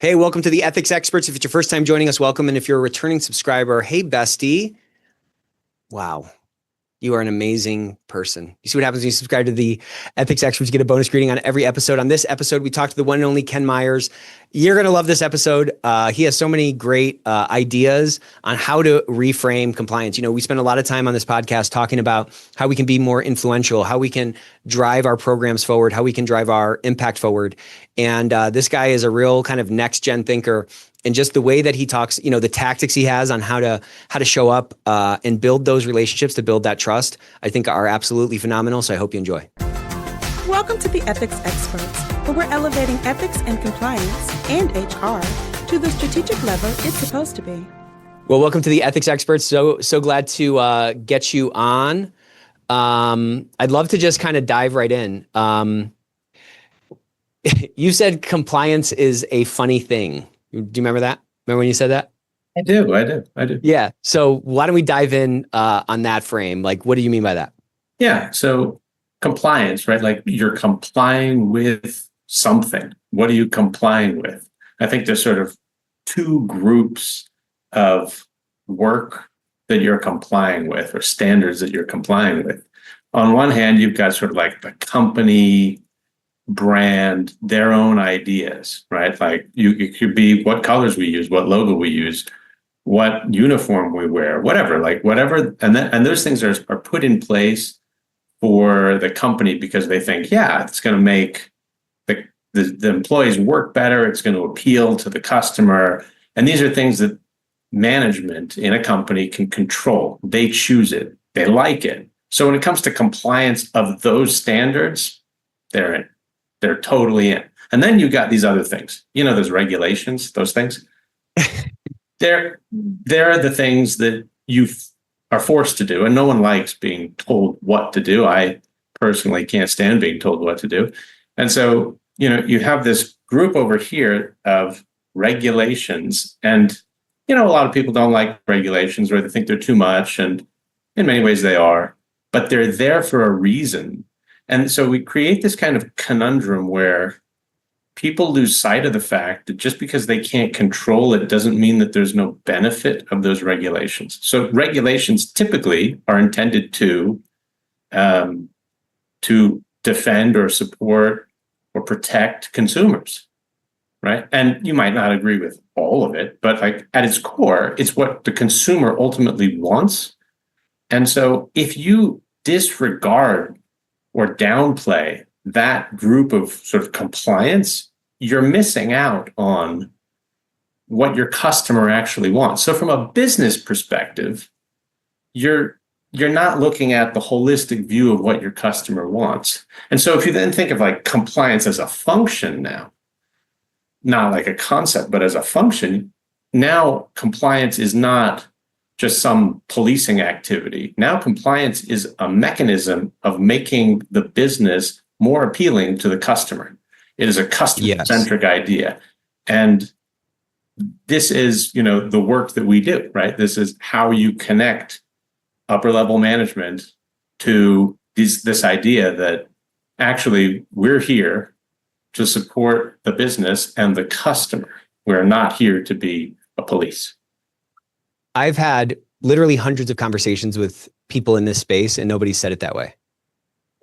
Hey, welcome to the Ethics Experts. If it's your first time joining us, welcome. And if you're a returning subscriber, hey, bestie. Wow. You are an amazing person. You see what happens when you subscribe to the Ethics Experts? You get a bonus greeting on every episode. On this episode, we talked to the one and only Ken Myers. You're going to love this episode. He has so many great ideas on how to reframe compliance. You know, we spend a lot of time on this podcast talking about how we can be more influential, how we can drive our programs forward, how we can drive our impact forward. And this guy is a real kind of next gen thinker. And just the way that he talks, you know, the tactics he has on how to show up and build those relationships, to build that trust, I think are absolutely phenomenal. So I hope you enjoy. Welcome to the Ethics Experts, where we're elevating ethics and compliance and HR to the strategic level it's supposed to be. Well, welcome to the Ethics Experts. So glad to get you on. I'd love to just kind of dive right in. You said compliance is a funny thing. Do you remember that? Remember when you said that? I do. Yeah. So why don't we dive in on that frame? Like, what do you mean by that? Yeah. So compliance, right? Like you're complying with something. What are you complying with? I think there's sort of two groups of work that you're complying with, or standards that you're complying with. On one hand, you've got sort of like the company brand, their own ideas, right? Like it could be what colors we use, what logo we use, what uniform we wear, whatever. And those things are put in place for the company because they think, yeah, it's going to make the employees work better. It's going to appeal to the customer. And these are things that management in a company can control. They choose it. They like it. So when it comes to compliance of those standards, they're in. They're totally in. And then you've got these other things, you know, those regulations, those things. They're the things that you are forced to do. And no one likes being told what to do. I personally can't stand being told what to do. And so, you know, you have this group over here of regulations. And, you know, a lot of people don't like regulations, or they think they're too much. And in many ways they are, but they're there for a reason. And so we create this kind of conundrum where people lose sight of the fact that just because they can't control it doesn't mean that there's no benefit of those regulations. So regulations typically are intended to defend or support or protect consumers, right? And you might not agree with all of it, but like at its core, it's what the consumer ultimately wants. And so if you disregard or downplay that group of sort of compliance, you're missing out on what your customer actually wants. So from a business perspective, you're not looking at the holistic view of what your customer wants. And so if you then think of like compliance as a function now, not like a concept, but as a function, now compliance is not just some policing activity. Now compliance is a mechanism of making the business more appealing to the customer. It is a customer-centric idea. And this is, you know, the work that we do, right? This is how you connect upper level management to this idea that actually we're here to support the business and the customer. We're not here to be a police. I've had literally hundreds of conversations with people in this space, and nobody said it that way.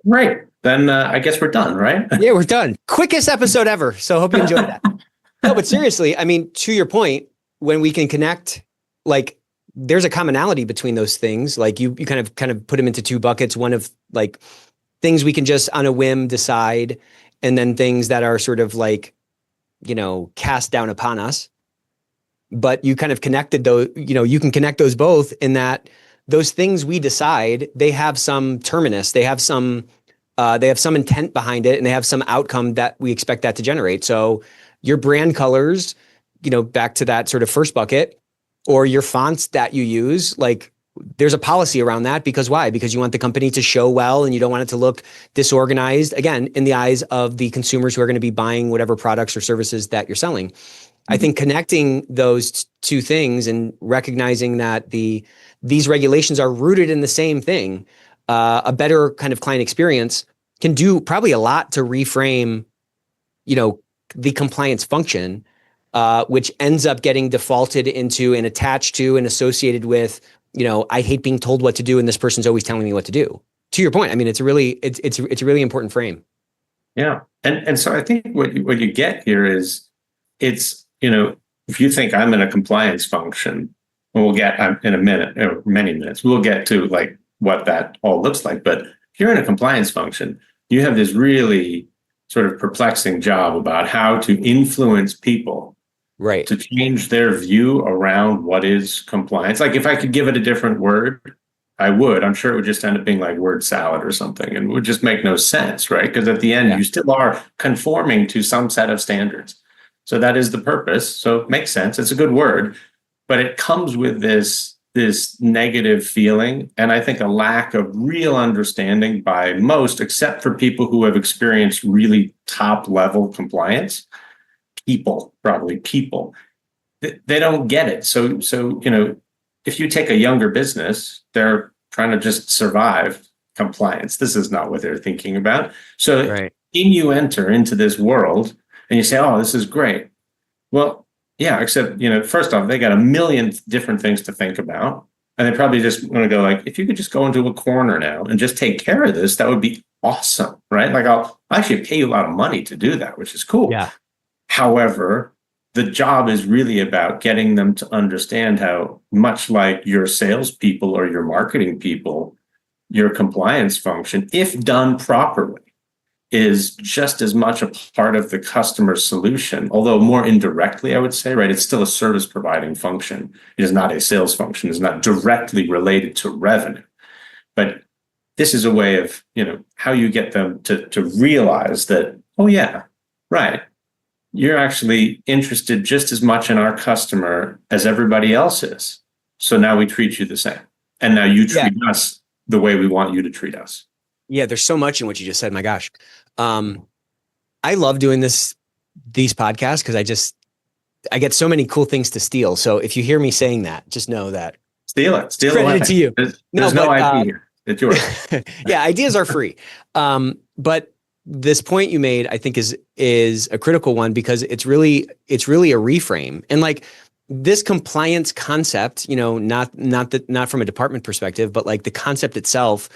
Right. Then I guess we're done, right? Yeah, we're done. Quickest episode ever. So hope you enjoyed that. No, but seriously, I mean, to your point, when we can connect, like there's a commonality between those things. Like you kind of put them into two buckets. One of like things we can just on a whim decide, and then things that are sort of like, you know, cast down upon us. But you kind of connected those, you know, you can connect those both in that those things we decide, they have some terminus, they have some intent behind it, and they have some outcome that we expect that to generate. So your brand colors, you know, back to that sort of first bucket, or your fonts that you use, like there's a policy around that. Because why? Because you want the company to show well and you don't want it to look disorganized, again, in the eyes of the consumers who are going to be buying whatever products or services that you're selling. I think connecting those two things and recognizing that these regulations are rooted in the same thing, a better kind of client experience can do probably a lot to reframe, you know, the compliance function. which ends up getting defaulted into and attached to and associated with, I hate being told what to do, and this person's always telling me what to do. To your point, I mean, it's a really important frame. Yeah. And so I think what you get here is it's, if you think I'm in a compliance function, and we'll get in a minute or many minutes, we'll get to like what that all looks like. But if you're in a compliance function, you have this really sort of perplexing job about how to influence people, right, to change their view around what is compliance. Like if I could give it a different word, I would. I'm sure it would just end up being like word salad or something, and it would just make no sense, right? Because at the end, you still are conforming to some set of standards. So that is the purpose. So it makes sense. It's a good word, but it comes with this negative feeling, and I think a lack of real understanding by most, except for people who have experienced really top level compliance. People, they don't get it. So if you take a younger business, they're trying to just survive compliance. This is not what they're thinking about. So you enter into this world and you say, oh, this is great. Well, yeah, except, first off, they got a million different things to think about. And they probably just want to go like, if you could just go into a corner now and just take care of this, that would be awesome, right? Like I'll actually pay you a lot of money to do that, which is cool. Yeah. However, the job is really about getting them to understand how, much like your salespeople or your marketing people, your compliance function, if done properly, is just as much a part of the customer solution, although more indirectly, I would say, right? It's still a service providing function. It is not a sales function. It's not directly related to revenue. But this is a way of, how you get them to realize that, oh yeah, right. You're actually interested just as much in our customer as everybody else is. So now we treat you the same. And now you treat us the way we want you to treat us. Yeah, there's so much in what you just said. My gosh. I love doing these podcasts because I get so many cool things to steal. So if you hear me saying that, just know that. Steal it. Credit to you. There's no IP here. It's yours. Yeah, ideas are free. But this point you made, I think is a critical one because it's really a reframe. And like this compliance concept, not from a department perspective, but like the concept itself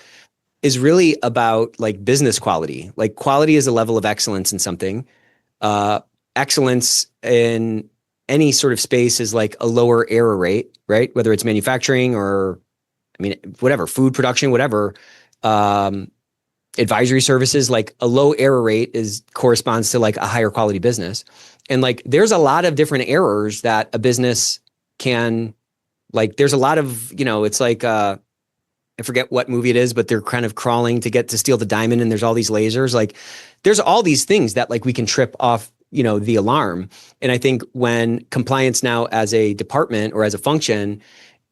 is really about like business quality. Like quality is a level of excellence in something. Excellence in any sort of space is like a lower error rate, right? Whether it's manufacturing or, whatever, food production, whatever, advisory services, like a low error rate corresponds to like a higher quality business. And like, there's a lot of different errors that a business can, like, there's a lot of, it's like, I forget what movie it is, but they're kind of crawling to steal the diamond. And there's all these lasers, like there's all these things that like we can trip off, the alarm. And I think when compliance now as a department or as a function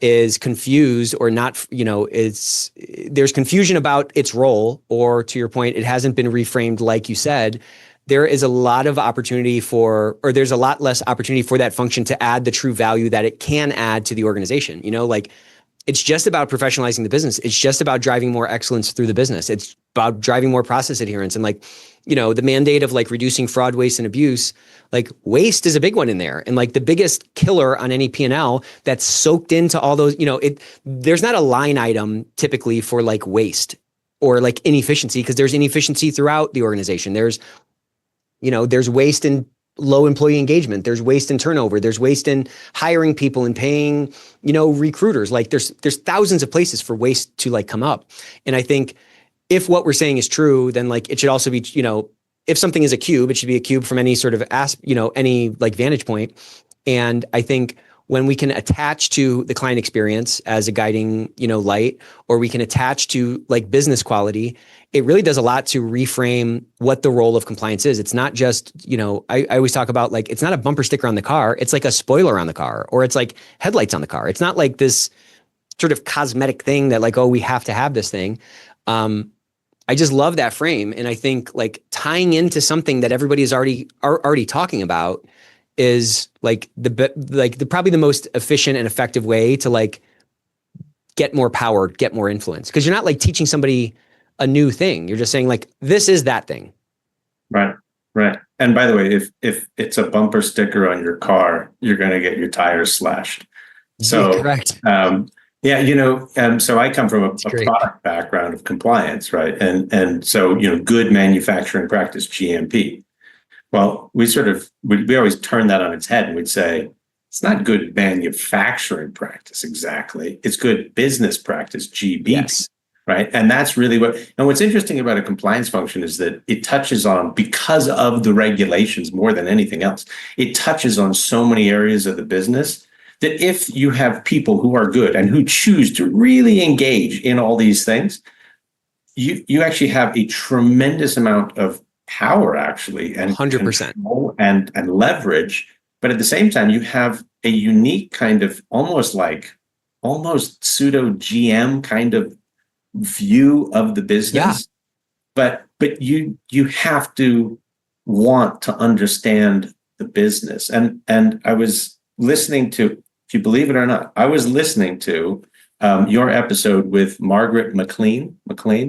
is confused or not, there's confusion about its role, or to your point, it hasn't been reframed like you said, there is a lot of opportunity there's a lot less opportunity for that function to add the true value that it can add to the organization. Like it's just about professionalizing the business. It's just about driving more excellence through the business. It's about driving more process adherence and like, the mandate of like reducing fraud, waste, and abuse. Like waste is a big one in there. And like the biggest killer on any P&L that's soaked into all those, there's not a line item typically for like waste or like inefficiency, because there's inefficiency throughout the organization. There's waste in low employee engagement. There's waste in turnover. There's waste in hiring people and paying, recruiters. Like there's thousands of places for waste to like come up. And I think if what we're saying is true, then like it should also be, if something is a cube, it should be a cube from any sort of any like vantage point. And I think when we can attach to the client experience as a guiding, light, or we can attach to like business quality, it really does a lot to reframe what the role of compliance is. It's not just, I always talk about like, it's not a bumper sticker on the car. It's like a spoiler on the car, or it's like headlights on the car. It's not like this sort of cosmetic thing that like, oh, we have to have this thing. I just love that frame. And I think like tying into something that everybody is already talking about is like probably the most efficient and effective way to like get more power, get more influence. Because you're not like teaching somebody a new thing. You're just saying like, this is that thing. Right. And by the way, if it's a bumper sticker on your car, you're going to get your tires slashed. So, Yeah, correct. So I come from a Great. product background of compliance, right? And so, good manufacturing practice, GMP. Well, we always turn that on its head and we'd say, it's not good manufacturing practice exactly. It's good business practice, GB. Yes. Right. And that's really what's interesting about a compliance function is that it touches on, because of the regulations more than anything else, it touches on so many areas of the business that if you have people who are good and who choose to really engage in all these things, you actually have a tremendous amount of power, actually, and 100%. control and leverage. But at the same time, you have a unique kind of almost pseudo GM kind of view of the business. Yeah. But you have to want to understand the business. And I was listening to, if you believe it or not, I was listening to your episode with Margaret McLean.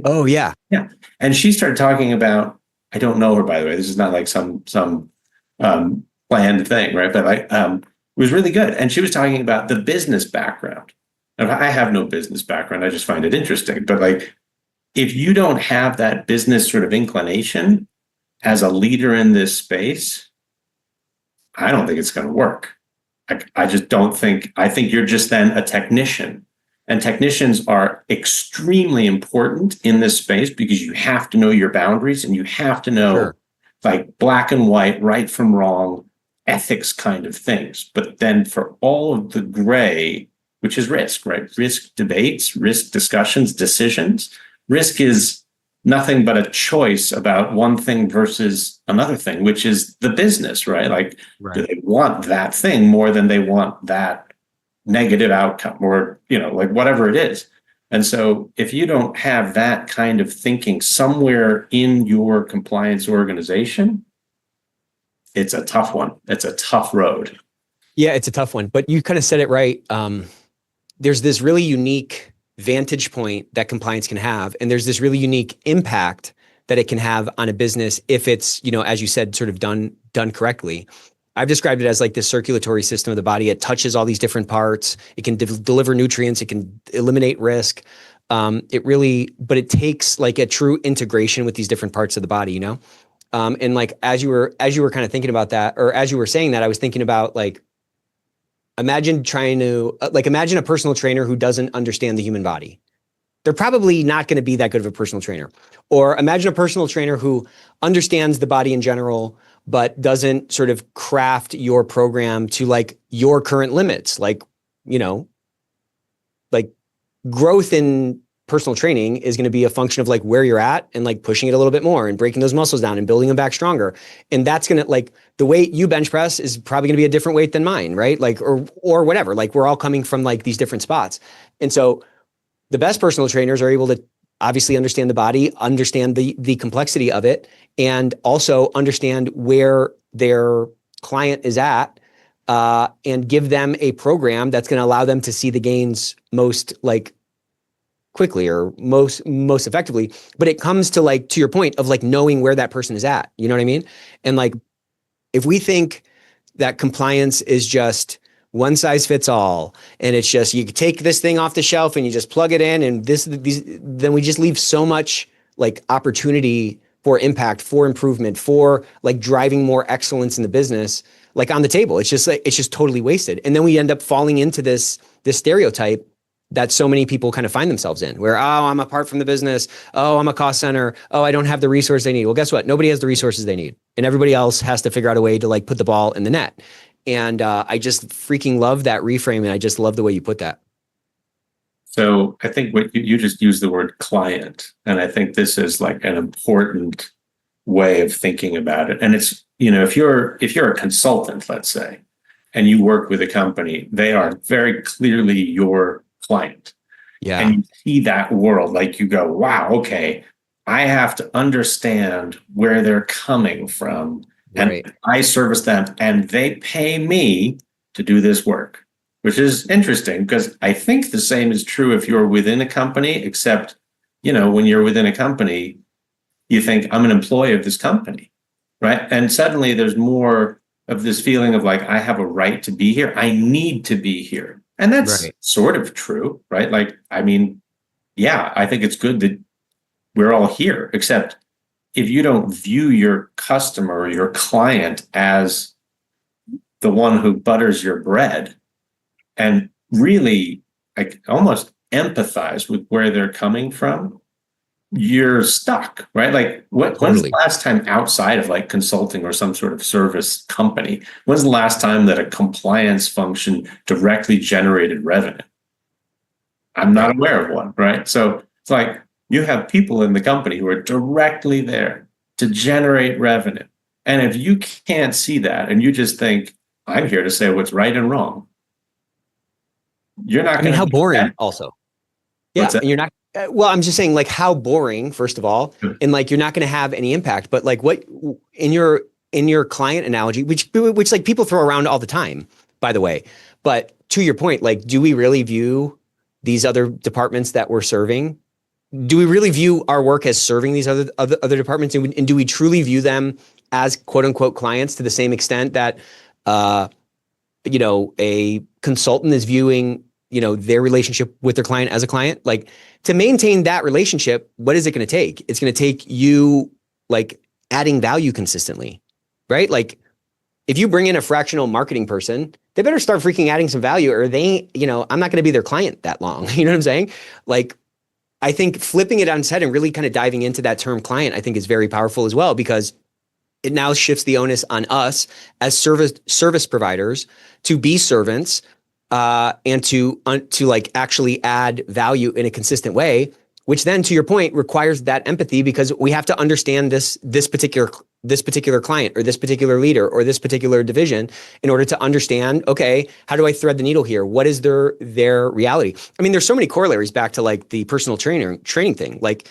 Oh, yeah. Yeah. And she started talking about, I don't know her, by the way. This is not like some planned thing, right? But it was really good. And she was talking about the business background. And I have no business background. I just find it interesting. But if you don't have that business sort of inclination as a leader in this space, I don't think it's going to work. I just don't think, I think you're just then a technician. And technicians are extremely important in this space because you have to know your boundaries and you have to know black and white, right from wrong, ethics kind of things. But then for all of the gray, which is risk, right? Risk debates, risk discussions, decisions. Risk is nothing but a choice about one thing versus another thing, which is the business, right? Do they want that thing more than they want that negative outcome or, whatever it is. And so if you don't have that kind of thinking somewhere in your compliance organization, it's a tough one. It's a tough road. Yeah, it's a tough one, but you kind of said it right. There's this really unique vantage point that compliance can have, and there's this really unique impact that it can have on a business if it's, as you said, sort of done correctly. I've described it as like the circulatory system of the body. It touches all these different parts. It can deliver nutrients. It can eliminate risk. But it takes like a true integration with these different parts of the body, and like, as you were kind of thinking about that, or as you were saying that, I was thinking about imagine a personal trainer who doesn't understand the human body. They're probably not going to be that good of a personal trainer. Or imagine a personal trainer who understands the body in general, but doesn't sort of craft your program to your current limits. Growth in personal training is going to be a function of where you're at and pushing it a little bit more and breaking those muscles down and building them back stronger. And that's going to the weight you bench press is probably going to be a different weight than mine, right? Or whatever, we're all coming from these different spots. And so the best personal trainers are able to obviously understand the body, understand the complexity of it, and also understand where their client is at, and give them a program that's going to allow them to see the gains most quickly or most effectively. But it comes to to your point of knowing where that person is at. You know what I mean? And if we think that compliance is just one size fits all, and it's just you take this thing off the shelf and you just plug it in, and then we just leave so much opportunity for impact, for improvement, for driving more excellence in the business on the table. It's just totally wasted. And then we end up falling into this stereotype that so many people kind of find themselves in, where, oh, I'm apart from the business. Oh, I'm a cost center. Oh, I don't have the resources they need. Well, guess what? Nobody has the resources they need. And everybody else has to figure out a way to put the ball in the net. And I just freaking love that reframe. And I just love the way you put that. So I think what you just used the word client. And I think this is an important way of thinking about it. And it's, if you're a consultant, let's say, and you work with a company, they are very clearly your client. Yeah. And you see that world, you go, wow, okay, I have to understand where they're coming from. And right. I service them and they pay me to do this work, which is interesting because I think the same is true if you're within a company, except, when you're within a company, you think I'm an employee of this company. right? And suddenly there's more of this feeling of like, I have a right to be here. I need to be here. And that's Right. sort of true, right? Like, I mean, yeah, I think it's good that we're all here, except if you don't view your customer or your client as the one who butters your bread and really like almost empathize with where they're coming from, you're stuck, right? Like when's the Totally. last time outside of like consulting or some sort of service company, when's the last time that a compliance function directly generated revenue? I'm not Right. aware of one, right? So it's like you have people in the company who are directly there to generate revenue. And if you can't see that and you just think, I'm here to say what's right and wrong, you're not I mean, going to how be boring that. also. What's Yeah. that? And you're not, well, I'm just saying like how boring, first of all, and like, you're not going to have any impact, but like what in your client analogy, which like people throw around all the time, by the way, but to your point, like, do we really view these other departments that we're serving? Do we really view our work as serving these other departments? And do we truly view them as quote unquote clients to the same extent that, uh, a consultant is viewing, their relationship with their client as a client? Like, to maintain that relationship, what is it going to take? It's going to take you like adding value consistently, right? Like, if you bring in a fractional marketing person, they better start freaking adding some value, or I'm not going to be their client that long. You know what I'm saying? Like, I think flipping it on its head and really kind of diving into that term client, I think is very powerful as well, because it now shifts the onus on us as service providers to be servants, and to like actually add value in a consistent way, which then, to your point, requires that empathy, because we have to understand this particular client or this particular leader or this particular division in order to understand, okay, how do I thread the needle here? What is their reality? I mean, there's so many corollaries back to like the personal training thing. Like,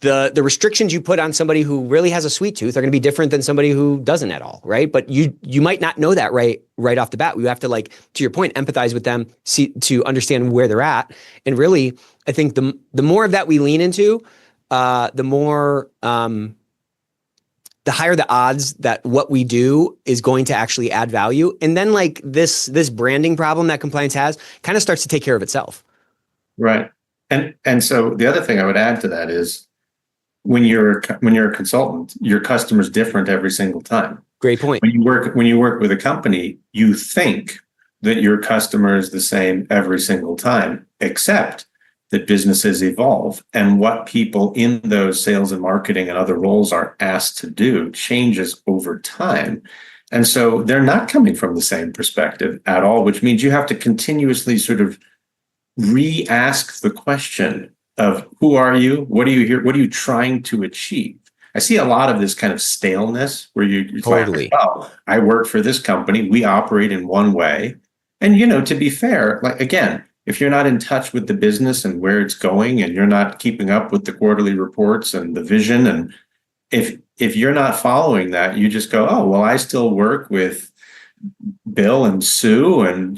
the restrictions you put on somebody who really has a sweet tooth are going to be different than somebody who doesn't at all, right? But you might not know that right off the bat. We have to, like, to your point, empathize with them, see, to understand where they're at. And really, I think the more of that we lean into, the more the higher the odds that what we do is going to actually add value. And then, like, this branding problem that compliance has kind of starts to take care of itself. Right. And so the other thing I would add to that is when you're a consultant, your customer's different every single time. Great point. When you work with a company, you think that your customer is the same every single time, except that businesses evolve and what people in those sales and marketing and other roles are asked to do changes over time. And so they're not coming from the same perspective at all, which means you have to continuously sort of re-ask the question of who are you? What are you here? What are you trying to achieve? I see a lot of this kind of staleness where you're Totally. like, oh, I work for this company. We operate in one way. And, to be fair, like, again, if you're not in touch with the business and where it's going, and you're not keeping up with the quarterly reports and the vision, and if you're not following that, you just go, oh, well, I still work with Bill and Sue, and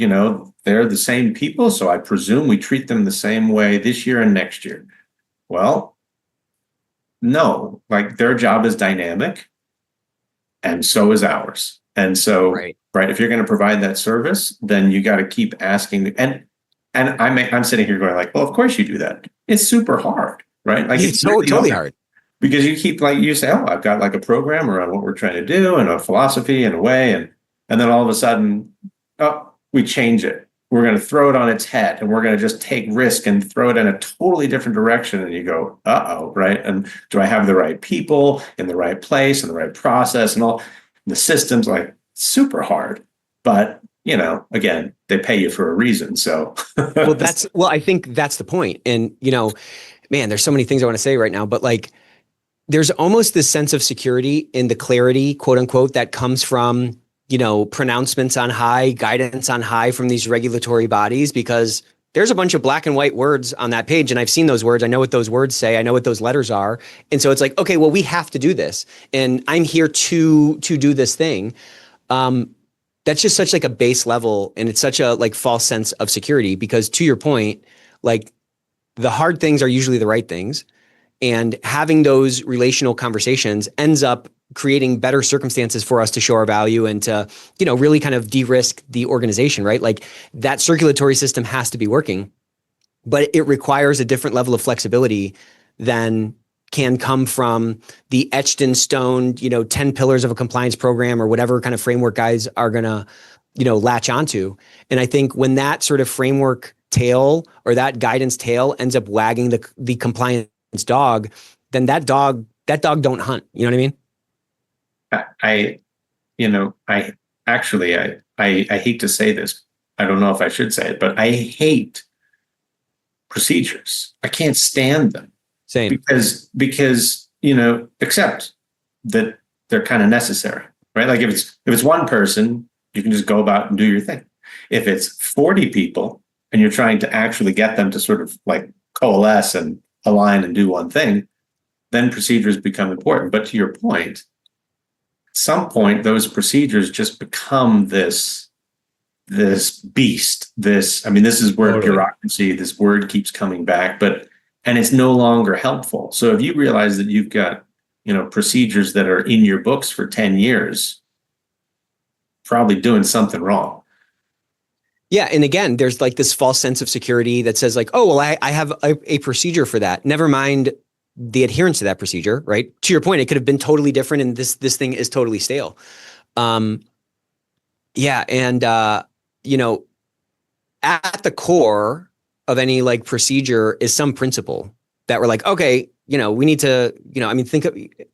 they're the same people, so I presume we treat them the same way this year and next year. Well, no, like, their job is dynamic, and so is ours. And so, Right. if you're going to provide that service, then you got to keep asking. And I'm sitting here going like, well, of course you do that. It's super hard, right? Like, It's totally hard. because you keep, like, you say, oh, I've got like a program around what we're trying to do and a philosophy and a way, and then all of a sudden, oh, we change it. We're going to throw it on its head, and we're going to just take risk and throw it in a totally different direction. And you go, uh-oh, right? And do I have the right people in the right place and the right process and all the systems? Like, super hard. But, again, they pay you for a reason. So, well, I think that's the point. And, man, there's so many things I want to say right now, but like, there's almost this sense of security in the clarity, quote unquote, that comes from, pronouncements on high, guidance on high from these regulatory bodies, because there's a bunch of black and white words on that page. And I've seen those words. I know what those words say. I know what those letters are. And so it's like, okay, well, we have to do this. And I'm here to do this thing. That's just such like a base level. And it's such a like false sense of security, because to your point, like, the hard things are usually the right things. And having those relational conversations ends up creating better circumstances for us to show our value and to, really kind of de-risk the organization, right? Like that circulatory system has to be working, but it requires a different level of flexibility than can come from the etched in stone, 10 pillars of a compliance program or whatever kind of framework guys are going to, latch onto. And I think when that sort of framework tail or that guidance tail ends up wagging the compliance dog, then that dog don't hunt. You know what I mean? I hate to say this. I don't know if I should say it, but I hate procedures. I can't stand them. Same. Because except that they're kind of necessary, right? Like if it's one person, you can just go about and do your thing. If it's 40 people and you're trying to actually get them to sort of like coalesce and align and do one thing, then procedures become important. But to your point, at some point, those procedures just become this beast. This is where Totally. bureaucracy, this word keeps coming back, and it's no longer helpful. So if you realize that you've got, procedures that are in your books for 10 years, probably doing something wrong. Yeah. And again, there's like this false sense of security that says like, oh, well, I have a procedure for that. Never mind the adherence to that procedure, right? To your point, it could have been totally different and this thing is totally stale. Yeah. And, at the core of any like procedure is some principle that we're like, okay, we need to,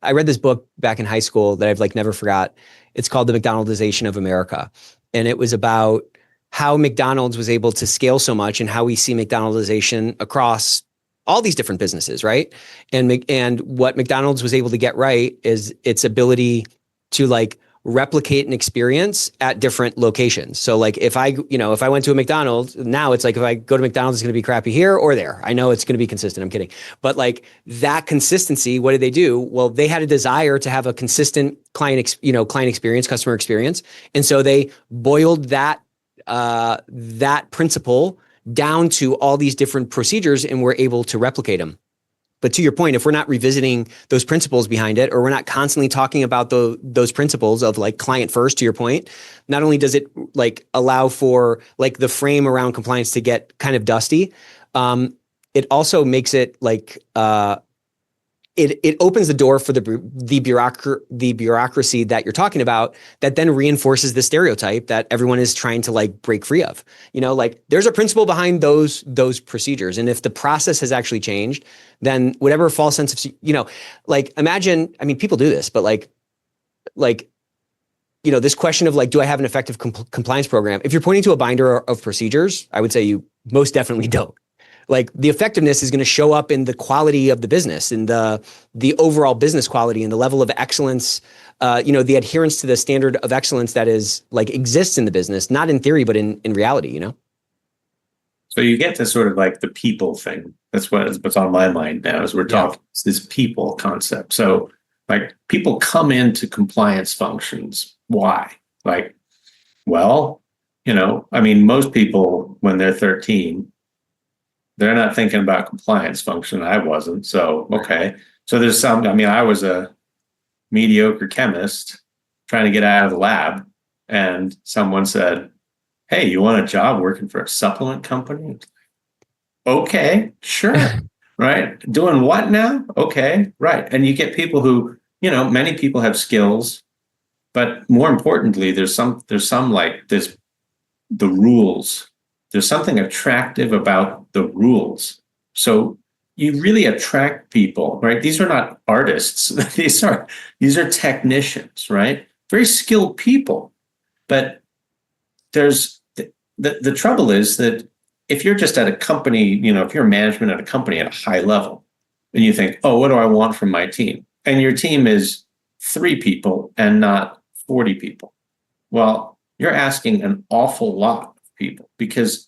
I read this book back in high school that I've like never forgot. It's called The McDonaldization of America. And it was about how McDonald's was able to scale so much and how we see McDonaldization across all these different businesses, right? And what McDonald's was able to get right is its ability to like replicate an experience at different locations. So like if I went to a McDonald's, now it's like if I go to McDonald's, it's going to be crappy here or there. I know it's going to be consistent. I'm kidding. But like that consistency, what did they do? Well, they had a desire to have a consistent client experience, customer experience. And so they boiled that principle down to all these different procedures and were able to replicate them. But to your point, if we're not revisiting those principles behind it, or we're not constantly talking about those principles of like client first, to your point, not only does it like allow for like the frame around compliance to get kind of dusty, it also makes it like it opens the door for the bureaucracy that you're talking about that then reinforces the stereotype that everyone is trying to like break free of. Like there's a principle behind those procedures. And if the process has actually changed, then whatever false sense of, like imagine, people do this, but like, this question of like, do I have an effective compliance program? If you're pointing to a binder of procedures, I would say you most definitely don't. Like the effectiveness is going to show up in the quality of the business and the overall business quality and the level of excellence, the adherence to the standard of excellence that is like exists in the business, not in theory, but in reality, So you get to sort of like the people thing. That's what's on my mind now as we're talking. It's this people concept. So like people come into compliance functions. Why? Like, well, most people when they're 13, they're not thinking about compliance function. I wasn't. So, okay. So there's I was a mediocre chemist trying to get out of the lab. And someone said, hey, you want a job working for a supplement company? Okay, sure. Right. Doing what now? Okay. Right. And you get people who, many people have skills, but more importantly, there's some like this, the rules. There's something attractive about the rules. So you really attract people, right? These are not artists. These are technicians, right? Very skilled people. But there's the trouble is that if you're just at a company, if you're management at a company at a high level, and you think, oh, what do I want from my team? And your team is 3 people and not 40 people. Well, you're asking an awful lot people, because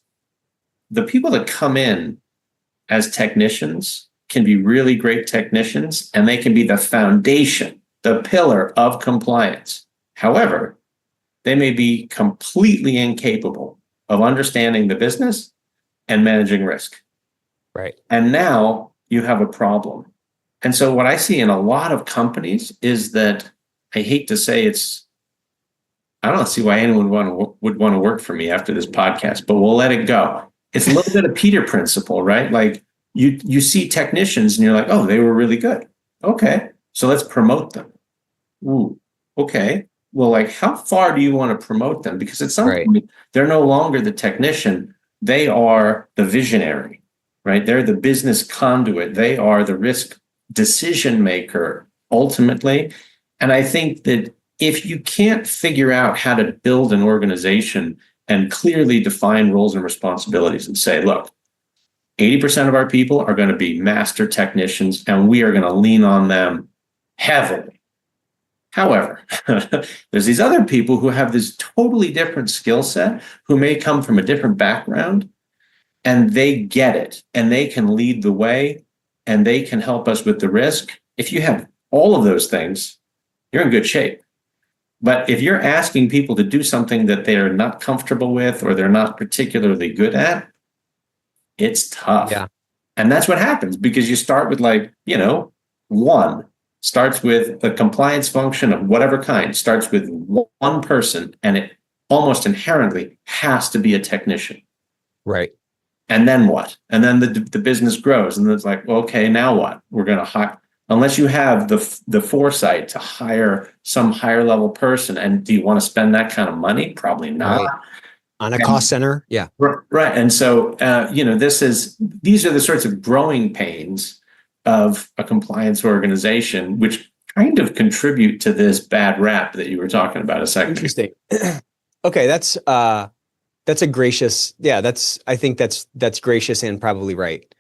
the people that come in as technicians can be really great technicians and they can be the foundation, the pillar of compliance. However, they may be completely incapable of understanding the business and managing risk. Right. And now you have a problem. And so what I see in a lot of companies is that I hate to say I don't see why anyone would want to work for me after this podcast, but we'll let it go. It's a little bit of Peter principle, right? Like you see technicians and you're like, oh, they were really good. Okay, so let's promote them. Ooh, okay. Well, like, how far do you want to promote them? Because at some point, they're no longer the technician. They are the visionary, right? They're the business conduit. They are the risk decision maker ultimately. And I think that if you can't figure out how to build an organization and clearly define roles and responsibilities and say, look, 80% of our people are going to be master technicians and we are going to lean on them heavily. However, there's these other people who have this totally different skill set, who may come from a different background, and they get it and they can lead the way and they can help us with the risk. If you have all of those things, you're in good shape. But if you're asking people to do something that they're not comfortable with or they're not particularly good at, it's tough. Yeah. And that's what happens, because you start with one starts with a compliance function of whatever kind, starts with one person, and it almost inherently has to be a technician. Right. And then what? And then the business grows, and it's like, well, okay, now what? We're going to hire. Unless you have the foresight to hire some higher level person, and do you want to spend that kind of money? Probably not. Right. On a cost center, yeah. Right. And so, these are the sorts of growing pains of a compliance organization, which kind of contribute to this bad rap that you were talking about a second ago. Interesting. Okay, that's a gracious, I think that's gracious and probably right.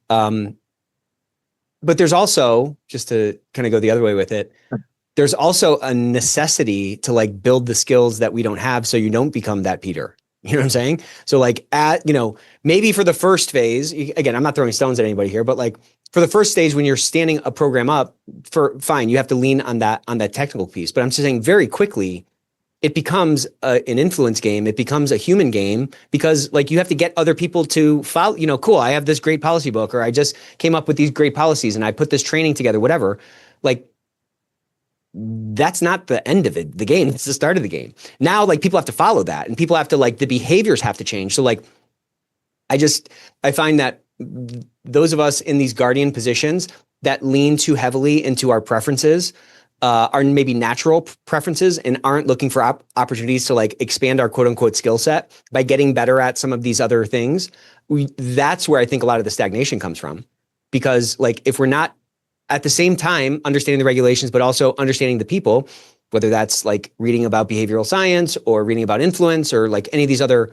But there's also, just to kind of go the other way with it, there's also a necessity to like build the skills that we don't have so you don't become that Peter. You know what I'm saying? So like maybe for the first phase, again, I'm not throwing stones at anybody here, but like for the first stage, when you're standing a program up, fine, you have to lean on that technical piece. But I'm just saying very quickly, it becomes an influence game. It becomes a human game, because like you have to get other people to follow, cool, I have this great policy book, or I just came up with these great policies and I put this training together, whatever. Like, that's not the end of it, the game. It's the start of the game. Now, like, people have to follow that, and people have to, like, the behaviors have to change. So like, I find that those of us in these guardian positions that lean too heavily into our preferences, are maybe natural preferences, and aren't looking for opportunities to like expand our quote unquote skill set by getting better at some of these other things. That's where I think a lot of the stagnation comes from, because like, if we're not at the same time understanding the regulations, but also understanding the people, whether that's like reading about behavioral science or reading about influence or like any of these other,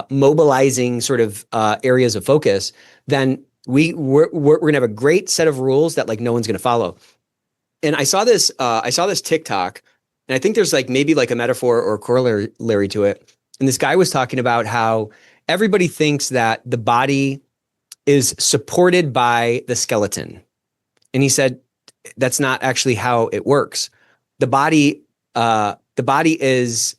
mobilizing sort of areas of focus, then we're going to have a great set of rules that like no one's going to follow. And I saw this TikTok, and I think there's like maybe like a metaphor or corollary to it. And this guy was talking about how everybody thinks that the body is supported by the skeleton. And he said, that's not actually how it works. The body is,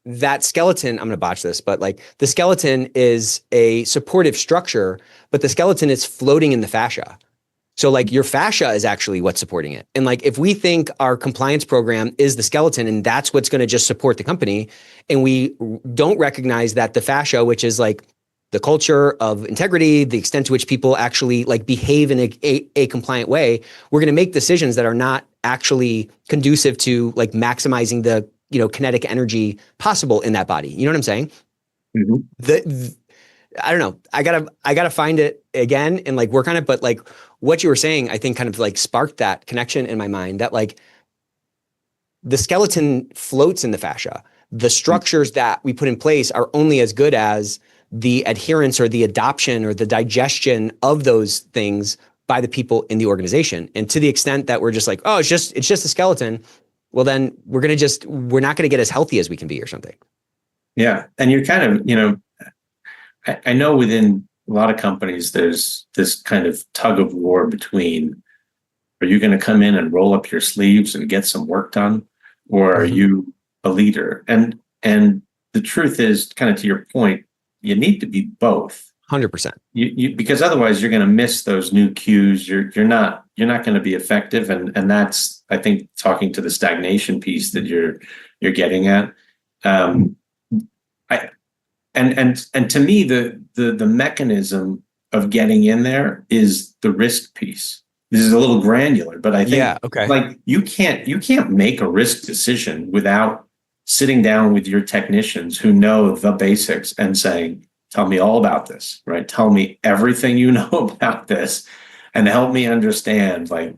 that skeleton, I'm going to botch this, but like the skeleton is a supportive structure, but the skeleton is floating in the fascia. So like your fascia is actually what's supporting it. And like, if we think our compliance program is the skeleton and that's what's going to just support the company, and we don't recognize that the fascia, which is like the culture of integrity, the extent to which people actually like behave in a compliant way, we're going to make decisions that are not actually conducive to like maximizing the, kinetic energy possible in that body. You know what I'm saying? Mm-hmm. I don't know. I gotta find it again and like work on it. But like what you were saying, I think kind of like sparked that connection in my mind, that like the skeleton floats in the fascia. The structures that we put in place are only as good as the adherence or the adoption or the digestion of those things by the people in the organization. And to the extent that we're just like, oh, it's just a skeleton, well, then we're not going to get as healthy as we can be or something. Yeah. And you're kind of, I know within a lot of companies, there's this kind of tug of war between, are you going to come in and roll up your sleeves and get some work done? Or are you a leader? And the truth is, kind of to your point, you need to be both. 100%. Because otherwise you're going to miss those new cues. You're not going to be effective. And that's, I think, talking to the stagnation piece that you're getting at. And to me, the mechanism of getting in there is the risk piece. This is a little granular, but I think like you can't make a risk decision without sitting down with your technicians who know the basics and saying, tell me all about this, right? Tell me everything you know about this and help me understand, like,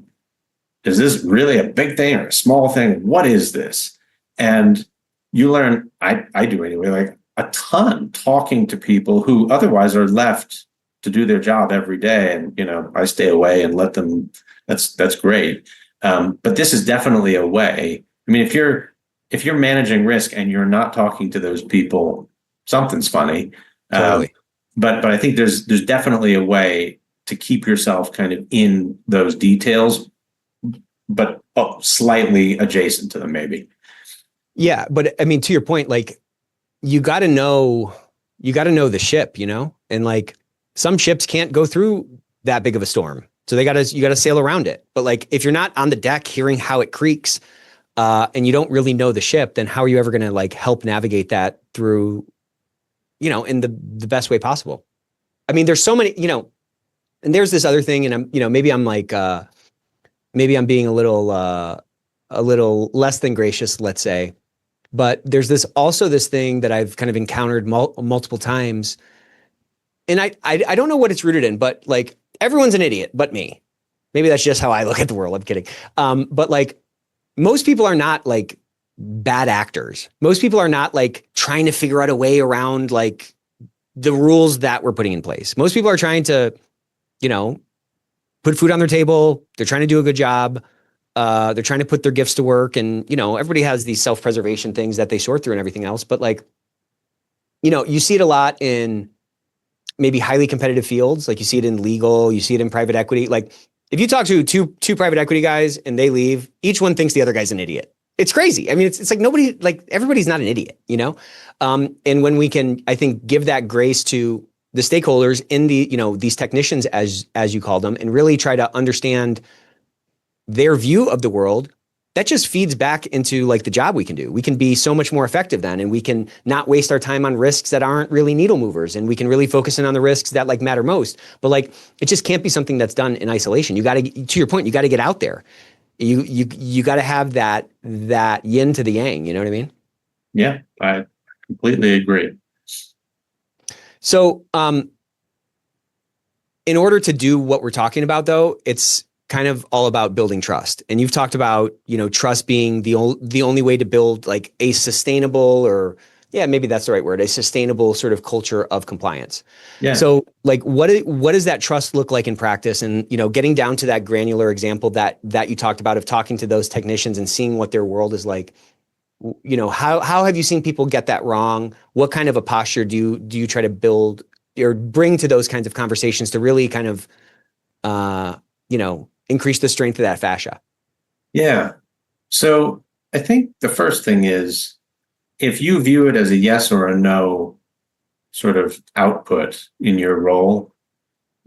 is this really a big thing or a small thing? What is this? And you learn, I do anyway, like a ton talking to people who otherwise are left to do their job every day. And, I stay away and let them, that's great. But this is definitely a way. I mean, if you're managing risk and you're not talking to those people, something's funny. Totally. But I think there's definitely a way to keep yourself kind of in those details, but slightly adjacent to them, maybe. Yeah, but I mean, to your point, like you got to know the ship, and like some ships can't go through that big of a storm, so you got to sail around it. But like if you're not on the deck hearing how it creaks, and you don't really know the ship, then how are you ever going to like help navigate that through? In the best way possible. I mean, there's so many, and there's this other thing, and I'm, maybe I'm like, maybe I'm being a little less than gracious, let's say, but there's this thing that I've kind of encountered multiple times. And I don't know what it's rooted in, but like everyone's an idiot, but me. Maybe that's just how I look at the world. I'm kidding. But like most people are not like bad actors. Most people are not like trying to figure out a way around like the rules that we're putting in place. Most people are trying to, put food on their table. They're trying to do a good job. They're trying to put their gifts to work. And, everybody has these self-preservation things that they sort through and everything else. But like, you see it a lot in maybe highly competitive fields. Like you see it in legal, you see it in private equity. Like if you talk to two private equity guys and they leave, each one thinks the other guy's an idiot. It's crazy. I mean, it's like everybody's not an idiot, And when we can, I think, give that grace to the stakeholders in the, these technicians, as you call them, and really try to understand their view of the world, that just feeds back into like the job we can do. We can be so much more effective then, and we can not waste our time on risks that aren't really needle movers, and we can really focus in on the risks that like matter most. But like, it just can't be something that's done in isolation. You got to your point, you got to get out there. You got to have that yin to the yang. You know what I mean? Yeah, I completely agree. So, in order to do what we're talking about, though, it's kind of all about building trust. And you've talked about, trust being the only way to build like a sustainable, or maybe that's the right word, a sustainable sort of culture of compliance. Yeah. So like, what does that trust look like in practice? And, getting down to that granular example that you talked about of talking to those technicians and seeing what their world is like, how have you seen people get that wrong? What kind of a posture do you try to build or bring to those kinds of conversations to really kind of, increase the strength of that fascia? Yeah. So I think the first thing is, if you view it as a yes or a no sort of output in your role,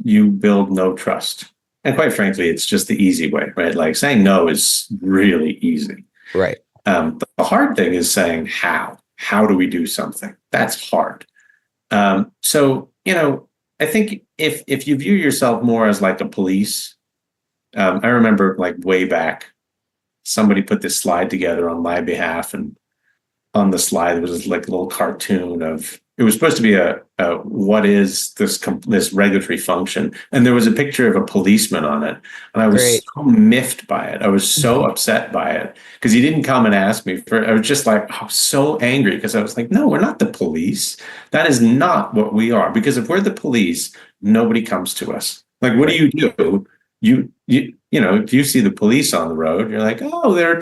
you build no trust. And quite frankly, it's just the easy way, right? Like saying no is really easy. Right. The hard thing is saying how. How do we do something? That's hard. So, I think if you view yourself more as like a police, I remember like way back, somebody put this slide together on my behalf, and on the slide, there was like a little cartoon of, it was supposed to be a what is this regulatory function? And there was a picture of a policeman on it. And I was so miffed by it. I was so upset by it because he didn't come and ask me I was just like, I was so angry because I was like, no, we're not the police. That is not what we are. Because if we're the police, nobody comes to us. Like, what do? If you see the police on the road, you're like, oh, they've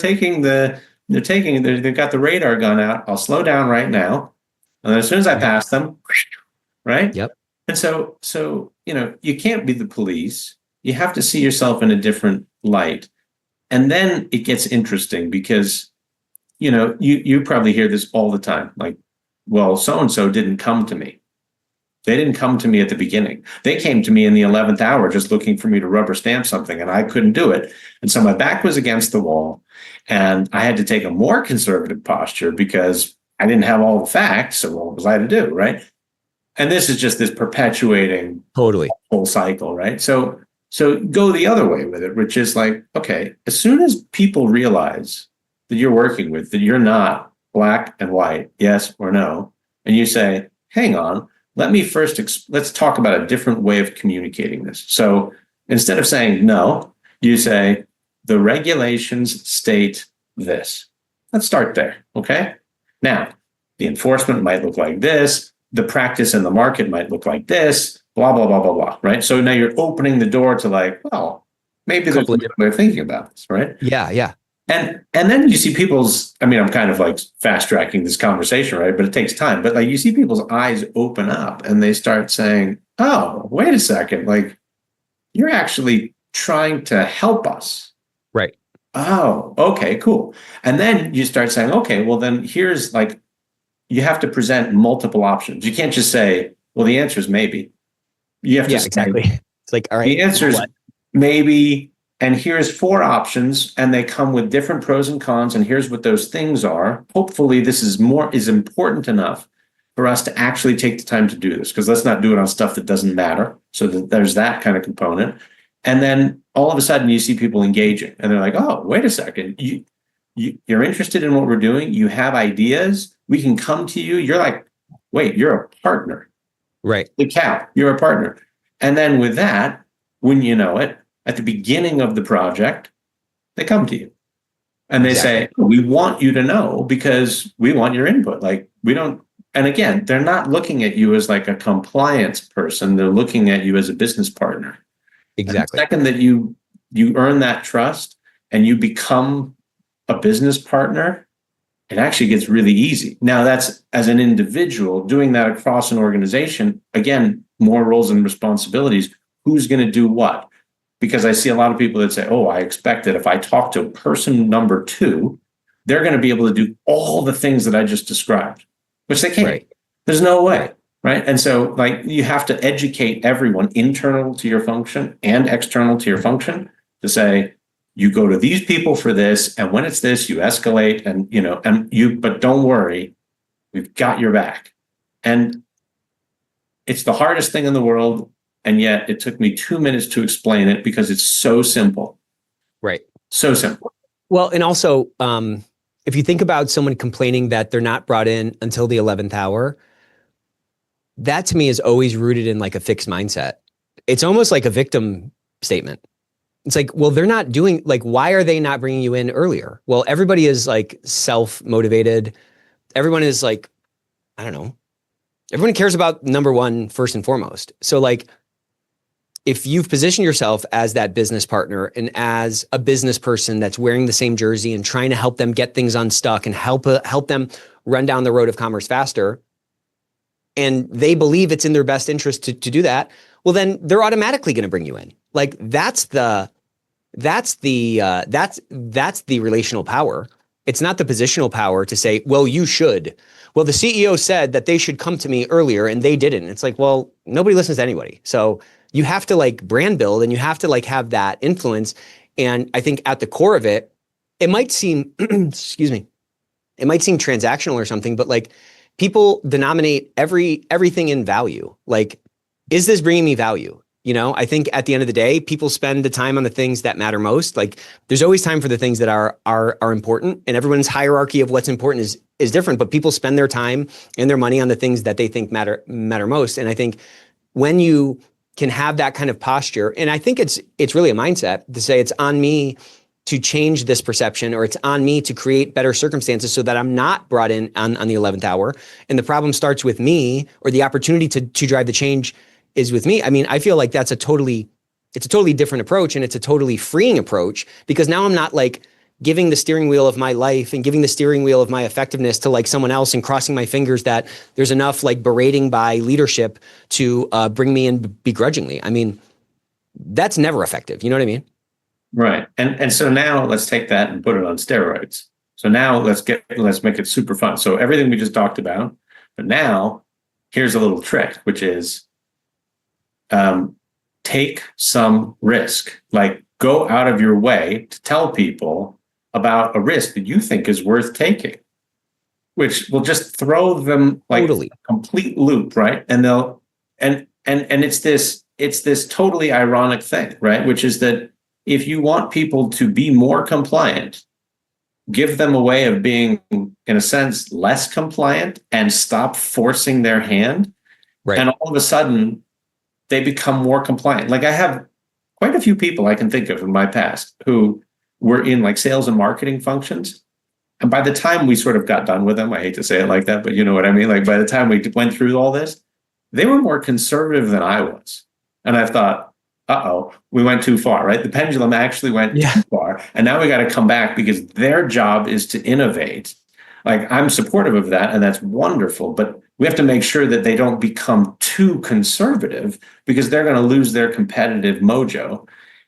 got the radar gun out. I'll slow down right now. And as soon as I pass them, right? Yep. And so, you can't be the police. You have to see yourself in a different light. And then it gets interesting because, you probably hear this all the time. Like, well, so-and-so didn't come to me. They didn't come to me at the beginning. They came to me in the 11th hour just looking for me to rubber stamp something, and I couldn't do it. And so my back was against the wall, and I had to take a more conservative posture because I didn't have all the facts. So what was I to do, right? And this is just this perpetuating Totally. whole cycle, right? So go the other way with it, which is like, okay, as soon as people realize that you're working with, that you're not black and white, yes or no, and you say, hang on, let's talk about a different way of communicating this. So instead of saying no, you say, the regulations state this. Let's start there, okay? Now, the enforcement might look like this, the practice in the market might look like this, blah, blah, blah, blah, blah, right? So now you're opening the door to like, well, maybe there's a different way of thinking about this, right? Yeah. And then you see I'm kind of like fast tracking this conversation, right? But it takes time. But like you see people's eyes open up and they start saying, oh, wait a second, like you're actually trying to help us. Right. Oh, okay, cool. And then you start saying, okay, well then here's like, you have to present multiple options. You can't just say, well, the answer is maybe. You have to say, exactly. It's like, all right, the answer is maybe, and here's 4 options, and they come with different pros and cons, and here's what those things are. Hopefully this is important enough for us to actually take the time to do this, because let's not do it on stuff that doesn't matter. So there's that kind of component. And then all of a sudden you see people engaging, and they're like, oh, wait a second. You're interested in what we're doing. You have ideas. We can come to you. You're like, wait, you're a partner. Right. The cow, you're a partner. And then with that, when you know it, at the beginning of the project, they come to you and they say, we want you to know because we want your input. Like we don't, and again, they're not looking at you as like a compliance person. They're looking at you as a business partner. Exactly. And the second that you earn that trust and you become a business partner, it actually gets really easy. Now that's as an individual doing that across an organization, again, more roles and responsibilities. Who's going to do what? Because I see a lot of people that say, oh, I expect that if I talk to person number 2, they're going to be able to do all the things that I just described, which they can't. Right. There's no way. Right. And so like you have to educate everyone internal to your function and external to your function to say, you go to these people for this. And when it's this, you escalate but don't worry, we've got your back. And it's the hardest thing in the world. And yet it took me 2 minutes to explain it because it's so simple. Right. So simple. Well, and also, if you think about someone complaining that they're not brought in until the 11th hour, that to me is always rooted in like a fixed mindset. It's almost like a victim statement. It's like, well, they're not doing, like, why are they not bringing you in earlier? Well, everybody is like self-motivated. Everyone is like, I don't know. Everyone cares about number one, first and foremost. So like, if you've positioned yourself as that business partner and as a business person that's wearing the same jersey and trying to help them get things unstuck and help them run down the road of commerce faster, and they believe it's in their best interest to do that, well, then they're automatically going to bring you in. Like that's the relational power. It's not the positional power to say, well, you should. Well, the CEO said that they should come to me earlier and they didn't. It's like, well, nobody listens to anybody. So you have to like brand build and you have to like have that influence. And I think at the core of it, it might seem, excuse me, it might seem transactional or something, but like people denominate everything in value. Like, is this bringing me value? You know, I think at the end of the day, people spend the time on the things that matter most. Like there's always time for the things that are important, and everyone's hierarchy of what's important is different, but people spend their time and their money on the things that they think matter most. And I think when you can have that kind of posture, and I think it's really a mindset to say it's on me to change this perception, or it's on me to create better circumstances so that I'm not brought in on the 11th hour. And the problem starts with me, or the opportunity to drive the change is with me. I mean, I feel like it's a totally different approach, and it's a totally freeing approach, because now I'm not like giving the steering wheel of my life and giving the steering wheel of my effectiveness to like someone else and crossing my fingers that there's enough like berating by leadership to bring me in begrudgingly. I mean, that's never effective. You know what I mean? Right. And so now let's take that and put it on steroids. So now let's make it super fun. So everything we just talked about, but now here's a little trick, which is take some risk. Like, go out of your way to tell people about a risk that you think is worth taking, which will just throw them like Totally. a complete loop, right? And they'll and it's this totally ironic thing, right? Which is that if you want people to be more compliant, give them a way of being, in a sense, less compliant and stop forcing their hand. Right. And all of a sudden, they become more compliant. Like, I have quite a few people I can think of in my past who were in like sales and marketing functions. And by the time we sort of got done with them, I hate to say it like that, but you know what I mean? Like, by the time we went through all this, they were more conservative than I was. And I thought, uh-oh, we went too far, right? The pendulum actually went too far. And now we got to come back because their job is to innovate. Like, I'm supportive of that, and that's wonderful. But we have to make sure that they don't become too conservative because they're going to lose their competitive mojo.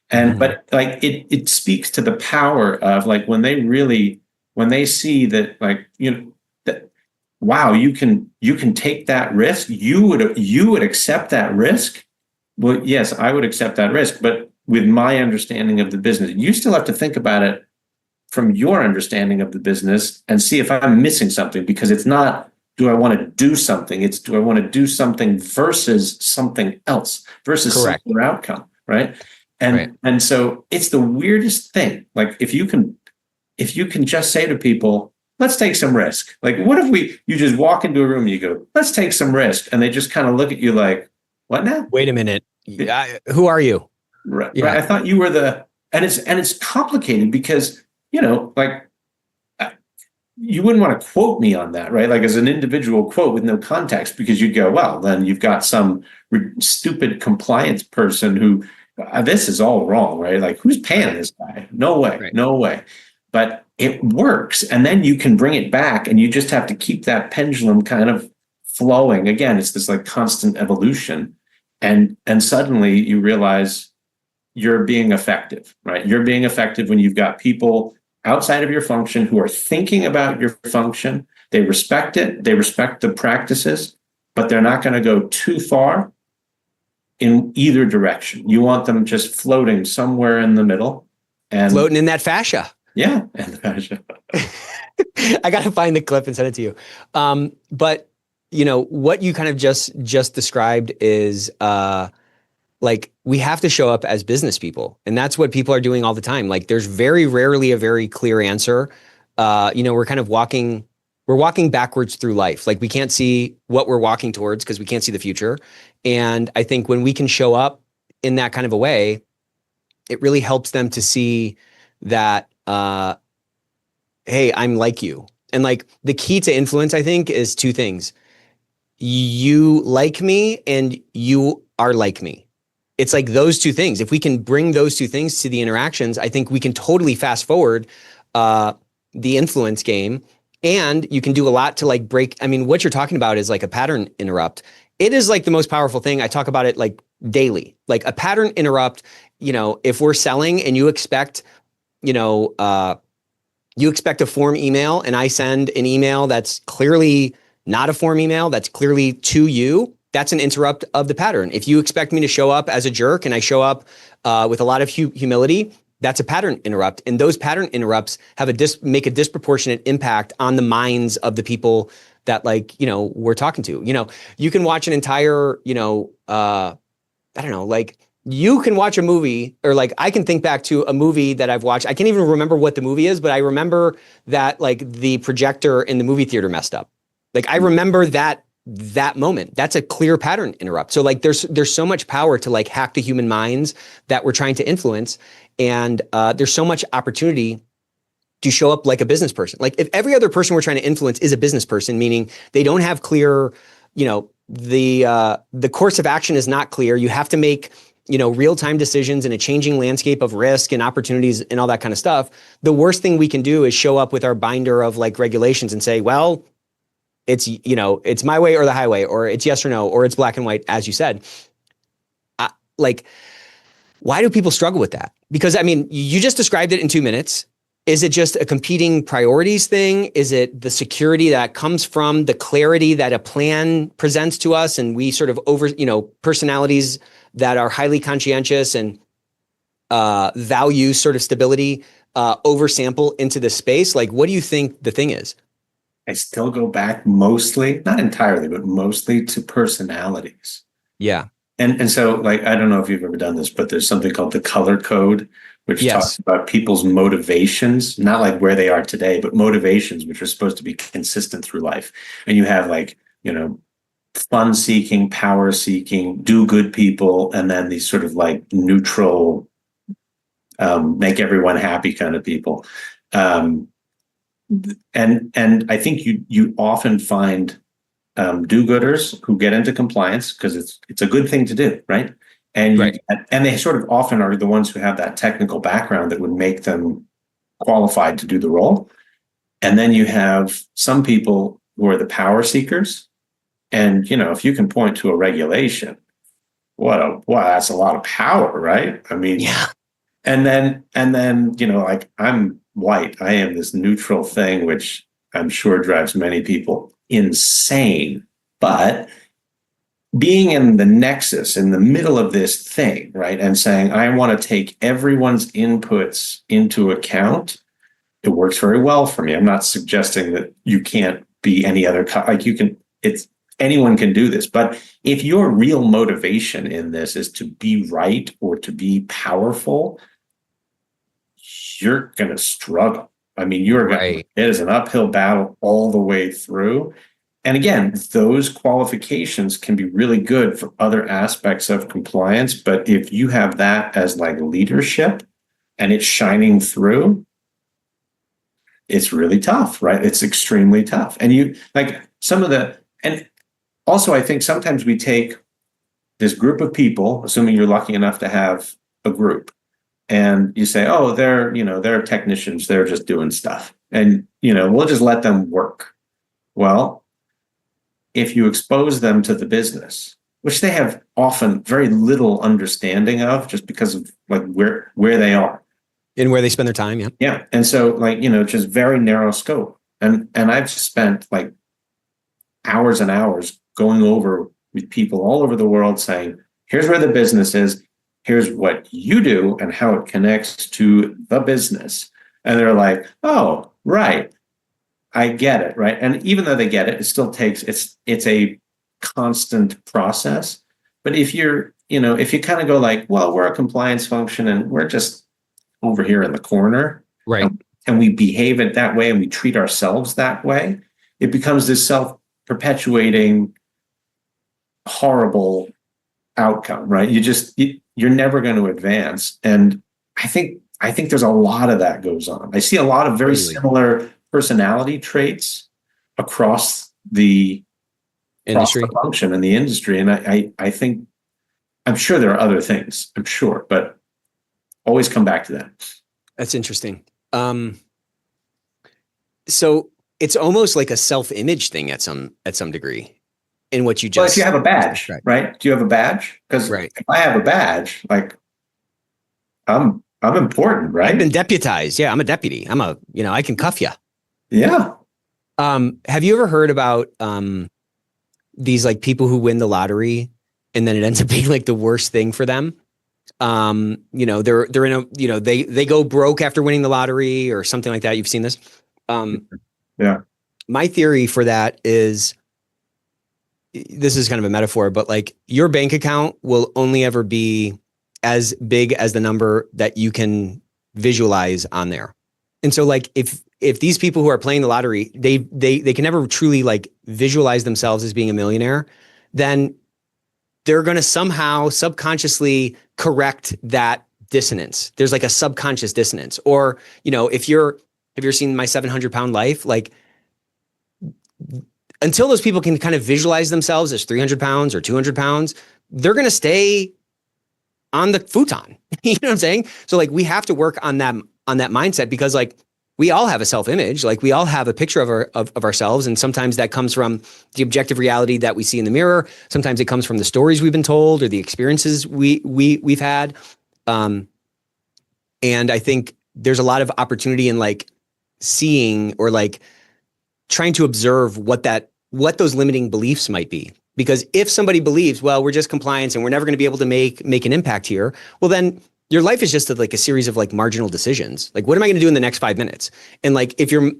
And but like it speaks to the power of like when they see that, like, you know, that, wow, you can take that risk. You would accept that risk. Well, yes, I would accept that risk, but with my understanding of the business, you still have to think about it from your understanding of the business and see if I'm missing something, because it's not, do I want to do something? It's, do I want to do something versus something else, versus some other outcome, right? And so it's the weirdest thing. Like, if you can just say to people, let's take some risk. Like, what if you just walk into a room and you go, let's take some risk, and they just kind of look at you like, what now? Wait a minute. Who are you? Right. I thought you were and it's complicated because, you know, like, you wouldn't want to quote me on that, right? Like, as an individual quote with no context, because you'd go, well, then you've got some stupid compliance person who, this is all wrong, right? Like, who's paying this guy? No way, no way. But it works. And then you can bring it back, and you just have to keep that pendulum kind of flowing. Again, it's this like constant evolution. And suddenly you realize you're being effective, right? You're being effective when you've got people outside of your function who are thinking about your function. They respect it. They respect the practices, but they're not going to go too far in either direction. You want them just floating somewhere in the middle, and floating in that fascia. Yeah. And the fascia. I got to find the clip and send it to you. But you know, what you kind of just described is, like, we have to show up as business people, and that's what people are doing all the time. Like, there's very rarely a very clear answer. You know, we're kind of walking backwards through life. Like, we can't see what we're walking towards because we can't see the future. And I think when we can show up in that kind of a way, it really helps them to see that, hey, I'm like you. And like, the key to influence, I think, is two things. You like me and you are like me. It's like those two things. If we can bring those two things to the interactions, I think we can totally fast forward the influence game. And you can do a lot to like break. I mean, what you're talking about is like a pattern interrupt. It is like the most powerful thing. I talk about it like daily. Like, a pattern interrupt, you know, if we're selling and you expect, you know, you expect a form email, and I send an email that's clearly not a form email, that's clearly to you, that's an interrupt of the pattern. If you expect me to show up as a jerk and I show up with a lot of humility, that's a pattern interrupt. And those pattern interrupts have make a disproportionate impact on the minds of the people that, like, you know, we're talking to. You know, you can watch an entire, you know, I don't know, like, you can watch a movie, or like, I can think back to a movie that I've watched. I can't even remember what the movie is, but I remember that like the projector in the movie theater messed up. Like, I remember that moment. That's a clear pattern interrupt. So like, there's so much power to like hack the human minds that we're trying to influence. And there's so much opportunity to show up like a business person. Like, if every other person we're trying to influence is a business person, meaning they don't have clear, you know, the course of action is not clear. You have to make, you know, real-time decisions in a changing landscape of risk and opportunities and all that kind of stuff. The worst thing we can do is show up with our binder of like regulations and say, well, it's, you know, it's my way or the highway, or it's yes or no, or it's black and white, as you said. Like, why do people struggle with that? Because I mean, you just described it in 2 minutes. Is it just a competing priorities thing? Is it the security that comes from the clarity that a plan presents to us, and we sort of personalities that are highly conscientious and value sort of stability oversample into the space? Like, what do you think the thing is? I still go back mostly, not entirely, but mostly to personalities. Yeah. And so, like, I don't know if you've ever done this, but there's something called the color code, which talks about people's motivations, not like where they are today, but motivations, which are supposed to be consistent through life. And you have like, fun seeking, power seeking, do good people, and then these sort of like neutral, make everyone happy kind of people. And I think you often find do-gooders who get into compliance because it's a good thing to do, right? And and they sort of often are the ones who have that technical background that would make them qualified to do the role. And then you have some people who are the power seekers. And if you can point to a regulation, wow, that's a lot of power, right? I mean, yeah. And then like, I'm white, I am this neutral thing, which I'm sure drives many people insane. But being in the nexus, in the middle of this thing, right, and saying, I want to take everyone's inputs into account, it works very well for me. I'm not suggesting that you can't be any other, like you can, anyone can do this. But if your real motivation in this is to be right or to be powerful, you're going to struggle. I mean, it is an uphill battle all the way through. And again, those qualifications can be really good for other aspects of compliance. But if you have that as like leadership and it's shining through, it's really tough, right? It's extremely tough. And and also I think sometimes we take this group of people, assuming you're lucky enough to have a group, and you say, oh, they're technicians, they're just doing stuff. And, we'll just let them work. Well, if you expose them to the business, which they have often very little understanding of just because of like where they are. And where they spend their time, yeah. Yeah. And so like, just very narrow scope. And I've spent like hours and hours going over with people all over the world saying, here's where the business is. Here's what you do and how it connects to the business. And they're like, oh, right. I get it, right? And even though they get it, it still takes, it's a constant process. But if if you kind of go like, well, we're a compliance function and we're just over here in the corner, right? And we behave it that way and we treat ourselves that way, it becomes this self-perpetuating, horrible outcome, right? You're never going to advance. And I think there's a lot of that goes on. I see a lot of very similar personality traits across the industry, function in the industry. And I think, I'm sure there are other things, I'm sure, but always come back to that. That's interesting. So it's almost like a self-image thing at some degree in what you just. Well, if you have a badge, right? Do you have a badge? Because if I have a badge, like I'm important, right? I've been deputized. Yeah, I'm a deputy. I can cuff you. Yeah. Have you ever heard about these like people who win the lottery and then it ends up being like the worst thing for them? They're in a, they go broke after winning the lottery or something like that. You've seen this? Yeah. My theory for that is, this is kind of a metaphor, but like your bank account will only ever be as big as the number that you can visualize on there. And so like if these people who are playing the lottery, they can never truly like visualize themselves as being a millionaire, then they're going to somehow subconsciously correct that dissonance. There's like a subconscious dissonance. Or, have you ever seen My 700-Pound Life? Like, until those people can kind of visualize themselves as 300 pounds or 200 pounds, they're going to stay on the futon. You know what I'm saying? So like, we have to work on that mindset, because like, we all have a self-image, like we all have a picture of ourselves. And sometimes that comes from the objective reality that we see in the mirror. Sometimes it comes from the stories we've been told or the experiences we've had. And I think there's a lot of opportunity in like seeing or like trying to observe what those limiting beliefs might be. Because if somebody believes, well, we're just compliance and we're never going to be able to make an impact here, well, then your life is just like a series of like marginal decisions. Like, what am I going to do in the next 5 minutes? And like, if you're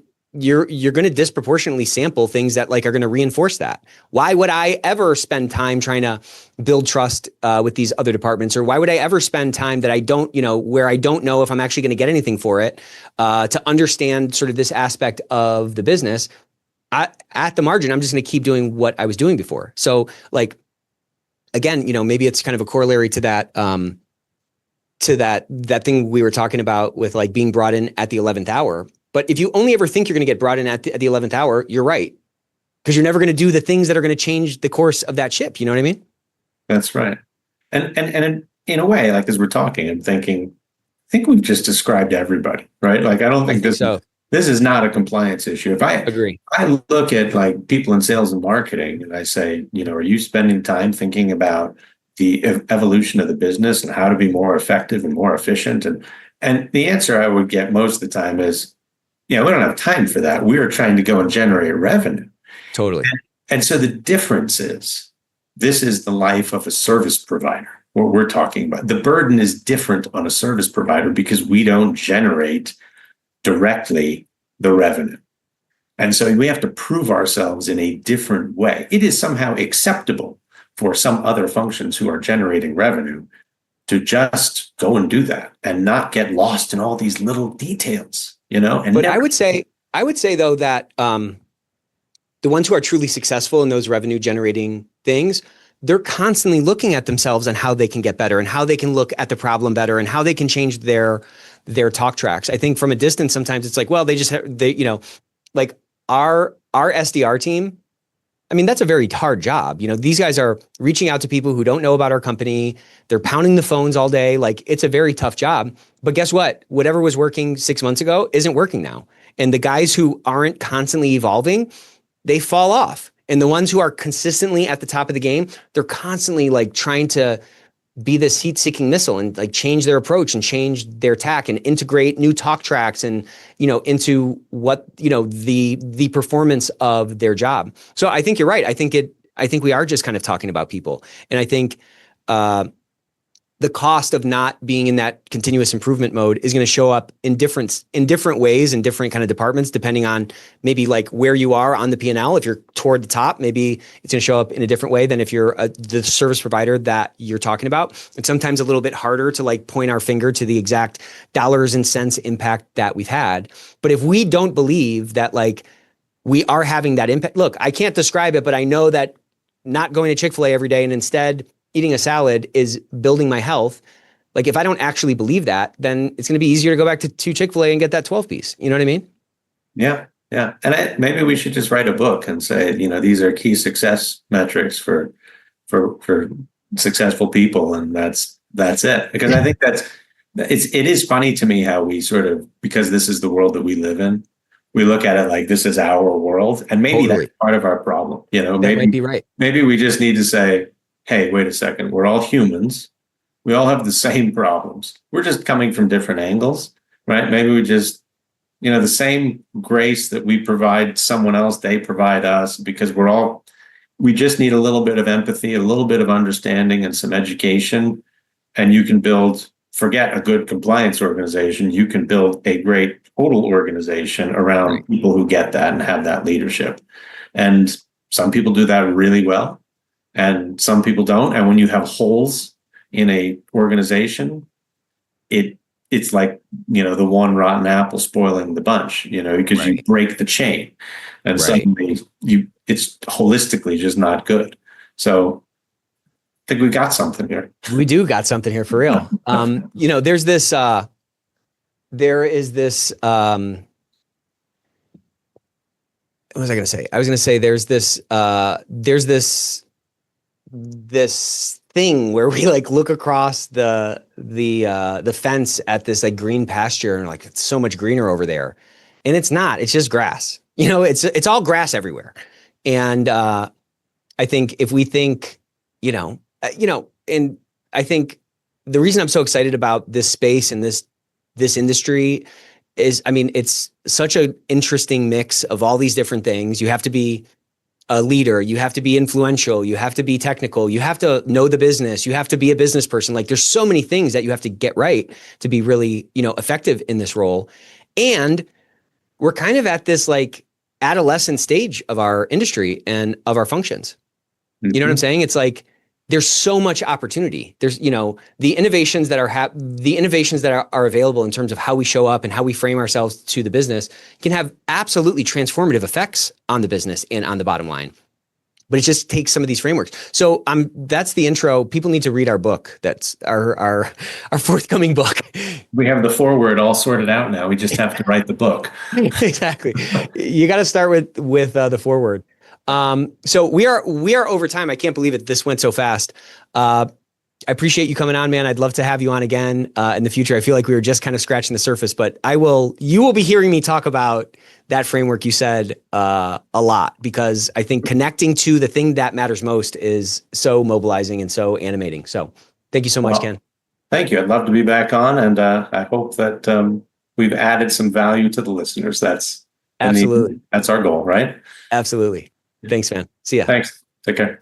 going to disproportionately sample things that like are going to reinforce that. Why would I ever spend time trying to build trust with these other departments? Or why would I ever spend time that I don't, where I don't know if I'm actually going to get anything for it, to understand sort of this aspect of the business? At the margin, I'm just going to keep doing what I was doing before. So like, again, maybe it's kind of a corollary to that, that thing we were talking about with like being brought in at the 11th hour. But if you only ever think you're going to get brought in at the 11th hour, you're right. Because you're never going to do the things that are going to change the course of that ship. You know what I mean? That's right. And in a way, like as we're talking, I'm thinking, I think we've just described everybody, right? Like, I don't think this is not a compliance issue. If I agree, I look at like people in sales and marketing and I say, are you spending time thinking about the evolution of the business and how to be more effective and more efficient? And the answer I would get most of the time is, we don't have time for that. We are trying to go and generate revenue. Totally. And so the difference is, this is the life of a service provider, what we're talking about. The burden is different on a service provider because we don't generate directly the revenue. And so we have to prove ourselves in a different way. It is somehow acceptable for some other functions who are generating revenue to just go and do that and not get lost in all these little details, And but I would say though that the ones who are truly successful in those revenue generating things, they're constantly looking at themselves and how they can get better and how they can look at the problem better and how they can change their talk tracks. I think from a distance, sometimes it's like, well, like our SDR team, I mean, that's a very hard job. These guys are reaching out to people who don't know about our company. They're pounding the phones all day. Like, it's a very tough job. But guess what? Whatever was working 6 months ago isn't working now. And the guys who aren't constantly evolving, they fall off. And the ones who are consistently at the top of the game, they're constantly like trying to be this heat-seeking missile and like change their approach and change their tack and integrate new talk tracks and, into what, the performance of their job. So I think you're right. I think we are just kind of talking about people. And I think, the cost of not being in that continuous improvement mode is going to show up in different ways in different kind of departments, depending on maybe like where you are on the P&L. If you're toward the top, maybe it's going to show up in a different way than if you're the service provider that you're talking about. It's sometimes a little bit harder to like point our finger to the exact dollars and cents impact that we've had. But if we don't believe that like we are having that impact, look, I can't describe it, but I know that not going to Chick-fil-A every day and instead eating a salad is building my health. Like, if I don't actually believe that, then it's going to be easier to go back to Chick-fil-A and get that 12 piece. You know what I mean? Yeah. Yeah. And maybe we should just write a book and say, these are key success metrics for successful people. And that's it. Because I think it is funny to me how we sort of, because this is the world that we live in, we look at it like this is our world. And maybe that's part of our problem. That might be right. Maybe we just need to say, hey, wait a second, we're all humans. We all have the same problems. We're just coming from different angles, right? Maybe we just, the same grace that we provide someone else, they provide us, because we just need a little bit of empathy, a little bit of understanding and some education. And you can forget a good compliance organization, you can build a great total organization around people who get that and have that leadership. And some people do that really well. And some people don't. And when you have holes in a organization, it's like, the one rotten apple spoiling the bunch, because you break the chain and suddenly it's holistically just not good. So I think we got something here. We do got something here for real. There is this, what was I going to say? I was going to say, there's this thing where we like look across the fence at this like green pasture and like, it's so much greener over there. And it's not, it's just grass, it's all grass everywhere. And I think if we think, and I think the reason I'm so excited about this space and this this industry is, I mean, it's such an interesting mix of all these different things. You have to be a leader, you have to be influential, you have to be technical, you have to know the business, you have to be a business person. Like, there's so many things that you have to get right to be really, effective in this role. And we're kind of at this like adolescent stage of our industry and of our functions. You know what I'm saying? It's like, there's so much opportunity. There's, the innovations that are available in terms of how we show up and how we frame ourselves to the business can have absolutely transformative effects on the business and on the bottom line. But it just takes some of these frameworks. So that's the intro. People need to read our book. That's our forthcoming book. We have the foreword all sorted out now. We just have to write the book. Exactly. You got to start with the foreword. So we are over time. I can't believe it. This went so fast. I appreciate you coming on, man. I'd love to have you on again, in the future. I feel like we were just kind of scratching the surface, but you will be hearing me talk about that framework you said, a lot, because I think connecting to the thing that matters most is so mobilizing and so animating. So thank you so much, Ken. Thank you. I'd love to be back on. And, I hope that, we've added some value to the listeners. That's absolutely, that's our goal, right? Absolutely. Thanks, man. See ya. Thanks. Take care.